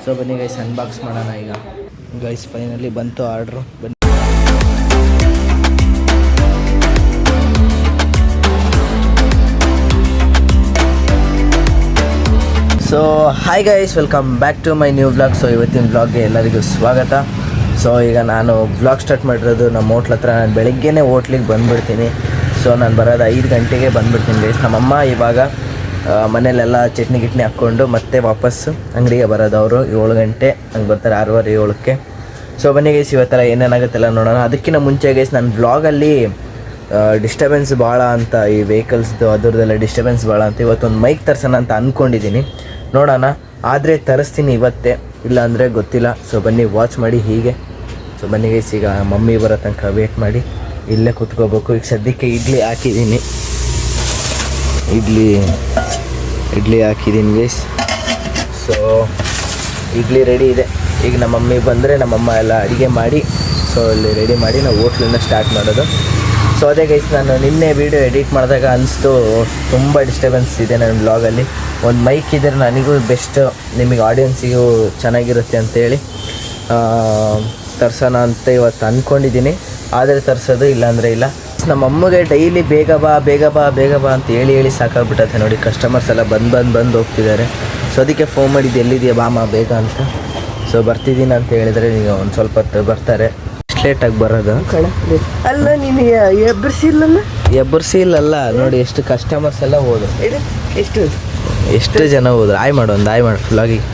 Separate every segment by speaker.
Speaker 1: So ಬನ್ನಿ guys unbox ಮಾಡೋಣ ಈಗ. ಗೈಸ್ ಫೈನಲಿ ಬಂತು ಆರ್ಡ್ರು. ಬನ್ನಿ. So hi guys, welcome back to my new vlog. So ಇವತ್ತಿನ ವ್ಲಾಗ್ಗೆ ಎಲ್ಲರಿಗೂ ಸ್ವಾಗತ. ಸೊ ಈಗ ನಾನು ವ್ಲಾಗ್ ಸ್ಟಾರ್ಟ್ ಮಾಡಿರೋದು ನಮ್ಮ ಹೋಟ್ಲ್ ಹತ್ರ. ನಾನು ಬೆಳಗ್ಗೆನೇ ಹೋಟ್ಲಿಗೆ ಬಂದುಬಿಡ್ತೀನಿ. ಸೊ ನಾನು ಬರೋದು 5 ಗಂಟೆಗೆ ಬಂದುಬಿಡ್ತೀನಿ ಗೈಸ್. ನಮ್ಮಮ್ಮ ಇವಾಗ ಮನೇಲೆಲ್ಲ ಚಟ್ನಿ ಗಿಟ್ನಿ ಹಾಕ್ಕೊಂಡು ಮತ್ತೆ ವಾಪಸ್ಸು ಅಂಗಡಿಗೆ ಬರೋದು. ಅವರು 7 ಗಂಟೆ ಹಂಗೆ ಬರ್ತಾರೆ, 6:15 7ಕ್ಕೆ. ಸೊ ಬನ್ನಿ ಗೈಸ್, ಇವತ್ತೆಲ್ಲ ಏನೇನಾಗುತ್ತೆಲ್ಲ ನೋಡೋಣ. ಅದಕ್ಕಿಂತ ಮುಂಚೆ ಗೈಸ್, ನನ್ನ ವ್ಲಾಗಲ್ಲಿ ಡಿಸ್ಟರ್ಬೆನ್ಸ್ ಭಾಳ ಅಂತ, ಈ ವೆಹಿಕಲ್ಸ್ದು ಅದರದ್ದೆಲ್ಲ ಡಿಸ್ಟರ್ಬೆನ್ಸ್ ಭಾಳ ಅಂತ ಇವತ್ತೊಂದು ಮೈಕ್ ತರ್ಸೋಣ ಅಂತ ಅಂದ್ಕೊಂಡಿದ್ದೀನಿ. ನೋಡೋಣ, ಆದರೆ ತರಿಸ್ತೀನಿ ಇವತ್ತೇ, ಇಲ್ಲ ಅಂದರೆ ಗೊತ್ತಿಲ್ಲ. ಸೊ ಬನ್ನಿ ವಾಚ್ ಮಾಡಿ ಹೀಗೆ. ಸೊ ಬನ್ನಿ ಗೈಸ್, ಈಗ ಮಮ್ಮಿ ಬರೋ ತನಕ ವೇಟ್ ಮಾಡಿ ಇಲ್ಲೇ ಕೂತ್ಕೋಬೇಕು. ಈಗ ಸದ್ಯಕ್ಕೆ ಇಡ್ಲಿ ಹಾಕಿದ್ದೀನಿ ಗೈಸ್. ಸೊ ಇಡ್ಲಿ ರೆಡಿ ಇದೆ. ಈಗ ನಮ್ಮ ಮಮ್ಮಿ ಬಂದರೆ ನಮ್ಮಮ್ಮ ಎಲ್ಲ ಅಡುಗೆ ಮಾಡಿ ಸೊ ಇಲ್ಲಿ ರೆಡಿ ಮಾಡಿ ನಾವು ಹೋಟ್ಲಿಂದ ಸ್ಟಾರ್ಟ್ ಮಾಡೋದು. ಸೊ ಅದೇ ಗೈಸ್, ನಾನು ನಿನ್ನೆ ವೀಡಿಯೋ ಎಡಿಟ್ ಮಾಡಿದಾಗ ಅನಿಸ್ತು ತುಂಬ ಡಿಸ್ಟರ್ಬೆನ್ಸ್ ಇದೆ ನನ್ನ ವ್ಲಾಗಲ್ಲಿ. ಒಂದು ಮೈಕ್ ಇದ್ದರೆ ನನಗೂ ಬೆಸ್ಟ್, ನಿಮಗೆ ಆಡಿಯನ್ಸಿಗೂ ಚೆನ್ನಾಗಿರುತ್ತೆ ಅಂತೇಳಿ ತರ್ಸೋಣ ಅಂತ ಇವತ್ತು ಅಂದ್ಕೊಂಡಿದ್ದೀನಿ. ಆದರೆ ತರಿಸೋದು ಇಲ್ಲಾಂದರೆ ಇಲ್ಲ. ನಮ್ಮ ಅಮ್ಮಗೆ ಡೈಲಿ ಬೇಗ ಬಾ ಅಂತ ಹೇಳಿ ಸಾಕಾಗ್ಬಿಟ್ಟೈತೆ ನೋಡಿ. ಕಸ್ಟಮರ್ಸ್ ಎಲ್ಲ ಬಂದು ಹೋಗ್ತಿದ್ದಾರೆ. ಸೊ ಅದಕ್ಕೆ ಫೋನ್ ಮಾಡಿದ್ದು, ಎಲ್ಲಿದೆಯಾ ಬಾಮ ಬೇಗ ಅಂತ. ಸೊ ಬರ್ತಿದ್ದೀನಿ ಅಂತ ಹೇಳಿದರೆ ಈಗ ಒಂದು ಸ್ವಲ್ಪ ಹೊತ್ತು ಬರ್ತಾರೆ. ಲೇಟಾಗಿ ಬರೋದು
Speaker 2: ಅಲ್ಲ, ನೀನು
Speaker 1: ಎಬ್ಬರ್ಸಿಲ್ಲಲ್ಲ ನೋಡಿ. ಎಷ್ಟು ಕಸ್ಟಮರ್ಸ್ ಎಲ್ಲ ಹೋದ್ರು, ಎಷ್ಟು ಜನ ಹೋದ್ರು. ಆಯ್ ಮಾಡು ಫ್ಲಾಗಿಗೆ.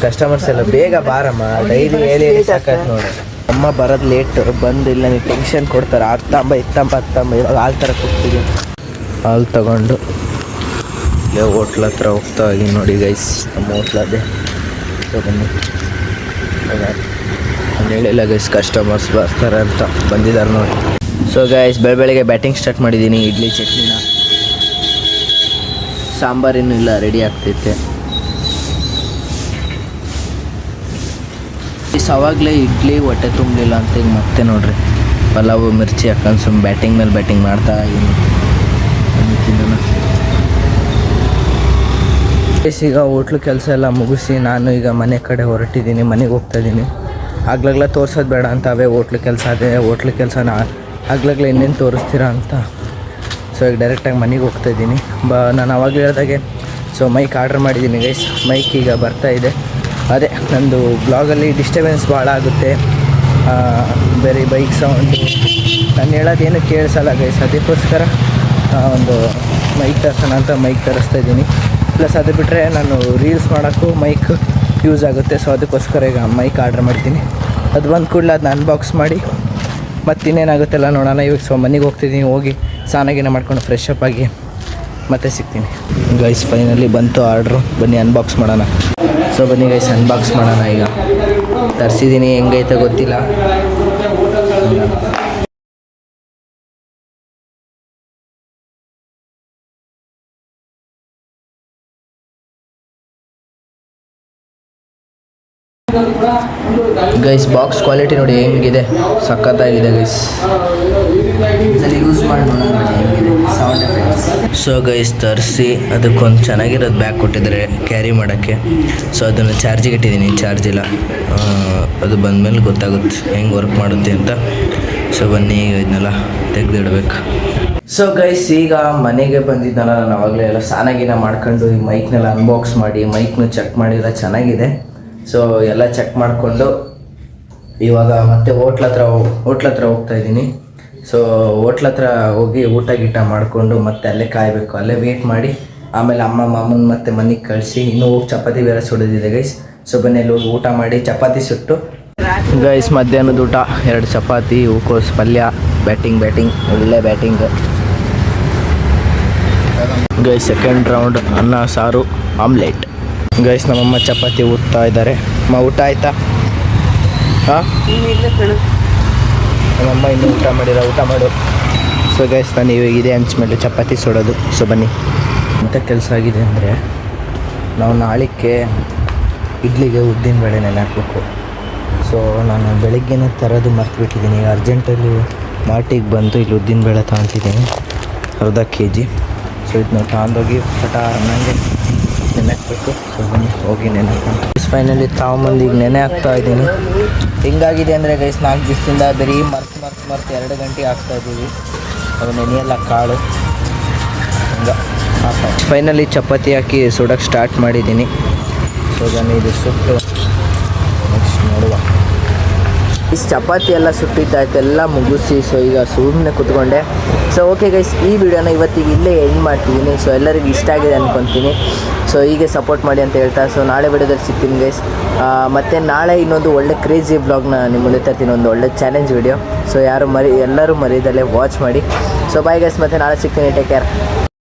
Speaker 1: ಕಸ್ಟಮರ್ಸ್ ಎಲ್ಲ ಬೇಗ ಬಾರಮ್ಮ, ಡೈಲಿ ಹೇಳಿ ಸಾಕಾಯ್ತು ನೋಡಿ. ಅಮ್ಮ ಬರೋದು ಲೇಟು, ಬಂದು ಇಲ್ಲ ನೀವು ಟೆನ್ಷನ್ ಕೊಡ್ತಾರೆ. ಹತ್ತಂಬ ಇವಾಗ ಹಾಲು ಥರ ಕೂಗ್ತೀವಿ. ಹಾಲು ತಗೊಂಡು ಇಲ್ಲೇ ಹೋಟ್ಲ್ ಹತ್ರ ಹೋಗ್ತಾ ಇದ್ದೀನಿ ನೋಡಿ ಗೈಸ್. ನಮ್ಮ ಹೋಟ್ಲದೇ. ಸೊ ಬನ್ನಿ, ನಾನು ಹೇಳಿಲ್ಲ ಗೈಸ್ ಕಸ್ಟಮರ್ಸ್ ಬರ್ತಾರೆ ಅಂತ, ಬಂದಿದ್ದಾರೆ ನೋಡಿ. ಸೊ ಗೈಸ್, ಬೆಳಗ್ಗೆ ಬ್ಯಾಟಿಂಗ್ ಸ್ಟಾರ್ಟ್ ಮಾಡಿದ್ದೀನಿ. ಇಡ್ಲಿ ಚಟ್ನಿನ, ಸಾಂಬಾರಿನ್ನೂ ಇಲ್ಲ, ರೆಡಿ ಆಗ್ತೈತೆ. ಅವಾಗಲೇ ಇಡ್ಲಿ ಹೊಟ್ಟೆ ತುಂಬಲಿಲ್ಲ ಅಂತ ಈಗ ಮತ್ತೆ ನೋಡ್ರಿ ಪಲಾವು ಮಿರ್ಚಿ ಹಾಕೊಂಡು ಸುಮ್ಮನೆ ಬ್ಯಾಟಿಂಗ್ ಮೇಲೆ ಬ್ಯಾಟಿಂಗ್ ಮಾಡ್ತಾ ಇದ್ದೀನಿ. ಈಗ ಹೋಟ್ಲು ಕೆಲಸ ಎಲ್ಲ ಮುಗಿಸಿ ನಾನು ಈಗ ಮನೆ ಕಡೆ ಹೊರಟಿದ್ದೀನಿ, ಮನೆಗೆ ಹೋಗ್ತಾಯಿದ್ದೀನಿ. ಆಗ್ಲಾಗ್ಲ ತೋರ್ಸೋದು ಬೇಡ ಅಂತ, ಅವೇ ಹೋಟ್ಲು ಕೆಲಸ ಅದೇ ಹೋಟ್ಲು ಕೆಲಸನ ಆಗ್ಲಾಗ್ಲ ಇನ್ನೇನು ತೋರಿಸ್ತೀರಾ ಅಂತ. ಸೊ ಈಗ ಡೈರೆಕ್ಟಾಗಿ ಮನೆಗೆ ಹೋಗ್ತಾಯಿದ್ದೀನಿ. ನಾನು ಅವಾಗಲೇ ಹೇಳಿದಾಗೆ ಸೊ ಮೈಕ್ ಆರ್ಡ್ರ್ ಮಾಡಿದ್ದೀನಿ ಗೈಸ್. ಮೈಕ್ ಈಗ ಬರ್ತಾಯಿದೆ. ಅದೇ ನಂದು ಬ್ಲಾಗಲ್ಲಿ ಡಿಸ್ಟರ್ಬೆನ್ಸ್ ಭಾಳ ಆಗುತ್ತೆ, ಬೇರೆ ಬೈಕ್ ಸೌಂಡು, ನಾನು ಹೇಳೋದೇನು ಕೇಳಿಸಲ್ಲ ಗೈಸ್. ಅದಕ್ಕೋಸ್ಕರ ಒಂದು ಮೈಕ್ ತರ್ಸೋಣ ಅಂತ ಮೈಕ್ ತರಿಸ್ತಾ ಇದ್ದೀನಿ. ಪ್ಲಸ್ ಅದು ಬಿಟ್ಟರೆ ನಾನು ರೀಲ್ಸ್ ಮಾಡೋಕ್ಕೂ ಮೈಕ್ ಯೂಸ್ ಆಗುತ್ತೆ. ಸೊ ಅದಕ್ಕೋಸ್ಕರ ಈಗ ಮೈಕ್ ಆರ್ಡ್ರ್ ಮಾಡ್ತೀನಿ. ಅದು ಬಂದು ಕೂಡಲೇ ಅದನ್ನ ಅನ್ಬಾಕ್ಸ್ ಮಾಡಿ ಮತ್ತಿನ್ನೇನಾಗುತ್ತೆಲ್ಲ ನೋಡೋಣ. ಇವಾಗ ಸೊ ಮನೆಗೆ ಹೋಗ್ತಿದ್ದೀನಿ. ಹೋಗಿ ಸ್ನಾನ ಮಾಡ್ಕೊಂಡು ಫ್ರೆಶ್ ಅಪ್ ಆಗಿ ಮತ್ತೆ ಸಿಗ್ತೀನಿ ಗೈಸ್. ಫೈನಲಿ ಬಂತು ಆರ್ಡ್ರು, ಬನ್ನಿ ಅನ್ಬಾಕ್ಸ್ ಮಾಡೋಣ. ಸೊ ಬನ್ನಿ ಗೈಸ್, ಅನ್ಬಾಕ್ಸ್ ಮಾಡೋಣ. ಈಗ ತರಿಸಿದ್ದೀನಿ, ಹೆಂಗೈತೆ ಗೊತ್ತಿಲ್ಲ. ಗೈಸ್ ಬಾಕ್ಸ್ ಕ್ವಾಲಿಟಿ ನೋಡಿ ಹೆಂಗಿದೆ, ಸಖತ್ತಾಗಿದೆ ಗೈಸ್. ಯೂಸ್ ಮಾಡಿ ನೋಡೋಣ ಹೆಂಗಿದೆ ಸೌಂಡ್ ಎಫೆಕ್ಟ್ಸ್. ಸೊ ಗೈಸ್ ತರಿಸಿ ಅದಕ್ಕೊಂದು ಚೆನ್ನಾಗಿರೋದು ಬ್ಯಾಗ್ ಕೊಟ್ಟಿದ್ದಾರೆ ಕ್ಯಾರಿ ಮಾಡೋಕ್ಕೆ. ಸೊ ಅದನ್ನು ಚಾರ್ಜಿಗೆ ಇಟ್ಟಿದ್ದೀನಿ, ಚಾರ್ಜ್ ಇಲ್ಲ. ಅದು ಬಂದಮೇಲೆ ಗೊತ್ತಾಗುತ್ತೆ ಹೆಂಗೆ ವರ್ಕ್ ಮಾಡುತ್ತೆ ಅಂತ. ಸೊ ಬನ್ನಿ ಈಗ ಇದನ್ನೆಲ್ಲ ತೆಗೆದಿಡ್ಬೇಕು. ಸೊ ಗೈಸ್, ಈಗ ಮನೆಗೆ ಬಂದಿದ್ದಲ್ಲ, ನಾನು ಆವಾಗಲೇ ಎಲ್ಲ ಸ್ನಾನ ಮಾಡ್ಕೊಂಡು ಈ ಮೈಕ್ನೆಲ್ಲ ಅನ್ಬಾಕ್ಸ್ ಮಾಡಿ ಮೈಕ್ನ ಚೆಕ್ ಮಾಡಿದ್ರೆ ಚೆನ್ನಾಗಿದೆ. ಸೊ ಎಲ್ಲ ಚೆಕ್ ಮಾಡಿಕೊಂಡು ಇವಾಗ ಮತ್ತೆ ಹೋಟ್ಲ ಹತ್ರ ಹೋಗ್ತಾಯಿದ್ದೀನಿ. ಸೊ ಹೋಟ್ಲ ಹತ್ರ ಹೋಗಿ ಊಟ ಮಾಡಿಕೊಂಡು ಮತ್ತೆ ಅಲ್ಲೇ ಕಾಯಬೇಕು, ಅಲ್ಲೇ ವೇಟ್ ಮಾಡಿ ಆಮೇಲೆ ಮಾಮನ ಮತ್ತೆ ಮನೆಗೆ ಕಳಿಸಿ ಇನ್ನೂ ಹೋಗಿ ಚಪಾತಿ ಬೇರೆ ಸುಡೋದಿದೆ ಗೈಸ್. ಸೊ ಬನ್ನಿ ಅಲ್ಲಿ ಹೋಗಿ ಊಟ ಮಾಡಿ ಚಪಾತಿ ಸುಟ್ಟು ಗೈಸ್. ಮಧ್ಯಾಹ್ನದ ಊಟ 2 ಚಪಾತಿ, ಹೂಕೋಸು ಪಲ್ಯ, ಬ್ಯಾಟಿಂಗ್ ಒಳ್ಳೆ ಬ್ಯಾಟಿಂಗ್ ಗೈಸ್. ಸೆಕೆಂಡ್ ರೌಂಡ್ ಅನ್ನ ಸಾರು ಆಮ್ಲೆಟ್ ಗೈಸ್. ನಮ್ಮಮ್ಮ ಚಪಾತಿ ಊದ್ತಾ ಇದ್ದಾರೆ. ಊಟ ಆಯ್ತಾ? ಹಾಂ, ನಮ್ಮಮ್ಮ ಇನ್ನೂ ಊಟ ಮಾಡಿಲ್ಲ, ಊಟ ಮಾಡು. ಸೊ ಗೈಸ್, ನಾನು ಇವಾಗ ಇದೇ ಹಂಚ ಮೇಲೆ ಚಪಾತಿ ಸುಡೋದು. ಸೊ ಬನ್ನಿ. ಎಂಥ ಕೆಲಸ ಆಗಿದೆ ಅಂದರೆ, ನಾವು ನಾಳಿಕೆ ಇಡ್ಲಿಗೆ ಉದ್ದಿನ ಬೇಳೆ ನೆನೆ ಹಾಕಬೇಕು. ಸೊ ನಾನು ಬೆಳಗ್ಗೆನೇ ತರೋದು ಮರ್ತುಬಿಟ್ಟಿದ್ದೀನಿ. ಈಗ ಅರ್ಜೆಂಟಲ್ಲಿ ಮಾರ್ಟಿಗೆ ಬಂದು ಇಲ್ಲಿ ಉದ್ದಿನ ಬೇಳೆ ತಗೊತಿದ್ದೀನಿ, 1/2 kg. ಸೊ ಇದನ್ನ ತಗೊಂಡೋಗಿ ಪಟ ನನಗೆ ನೆನೆ ಹಾಕಬೇಕು. ಸೊ ಬನ್ನಿ ಹೋಗಿ ನೆನೆ ಹಾಕೊಂಡು ಫೈನಲಿ ತಾವೊಂದು ಈಗ ನೆನೆ ಹಾಕ್ತಾ ಇದ್ದೀನಿ. ಹಿಂಗಾಗಿದೆ ಅಂದರೆ ಗೈಸ್ 4 ದಿವಸದಿಂದ ಬರೀ ಮರ್ತು 2 ಗಂಟೆ ಹಾಕ್ತಾಯಿದ್ದೀವಿ. ಅವು ನೆನೆಯಲ್ಲ ಕಾಳು ಹಿಂಗೆ ಫೈನಲಿ ಚಪಾತಿ ಹಾಕಿ ಸುಡೋಕ್ಕೆ ಸ್ಟಾರ್ಟ್ ಮಾಡಿದ್ದೀನಿ. ಸೊ ಬನ್ನಿ ಇದು ಸುಟ್ಟು ನೆಕ್ಸ್ಟ್ ನೋಡುವ. ಇಷ್ಟು ಚಪಾತಿ ಎಲ್ಲ ಸುಟ್ಟಿದ್ದಾಯ್ತು, ಎಲ್ಲ ಮುಗಿಸಿ. ಸೊ ಈಗ ಸುಮ್ಮನೆ ಕೂತ್ಕೊಂಡೆ. ಸೊ ಓಕೆ ಗೈಸ್, ಈ ವಿಡಿಯೋನ ಇವತ್ತಿಗೆ ಇಲ್ಲೇ ಎಂಡ್ ಮಾಡ್ತಿದ್ದೀನಿ. ಸೊ ಎಲ್ಲರಿಗೂ ಇಷ್ಟ ಆಗಿದೆ ಅಂದ್ಕೊತೀನಿ. ಸೊ ಹೀಗೆ ಸಪೋರ್ಟ್ ಮಾಡಿ ಅಂತ ಹೇಳ್ತಾ, ಸೊ ನಾಳೆ ವಿಡಿಯೋದಲ್ಲಿ ಸಿಗ್ತೀನಿ ಗೈಸ್. ಮತ್ತು ನಾಳೆ ಇನ್ನೊಂದು ಒಳ್ಳೆ ಕ್ರೇಜಿ ಬ್ಲಾಗ್ನ ನಿಮ್ಮ ಮುಂದೆ ತರ್ತೀನಿ, ಒಂದು ಒಳ್ಳೆ ಚಾಲೆಂಜ್ ವಿಡಿಯೋ. ಸೊ ಎಲ್ಲರೂ ಮರೀದಲ್ಲೇ ವಾಚ್ ಮಾಡಿ. ಸೊ ಬಾಯ್ ಗೈಸ್, ಮತ್ತು ನಾಳೆ ಸಿಗ್ತೀನಿ. Take care.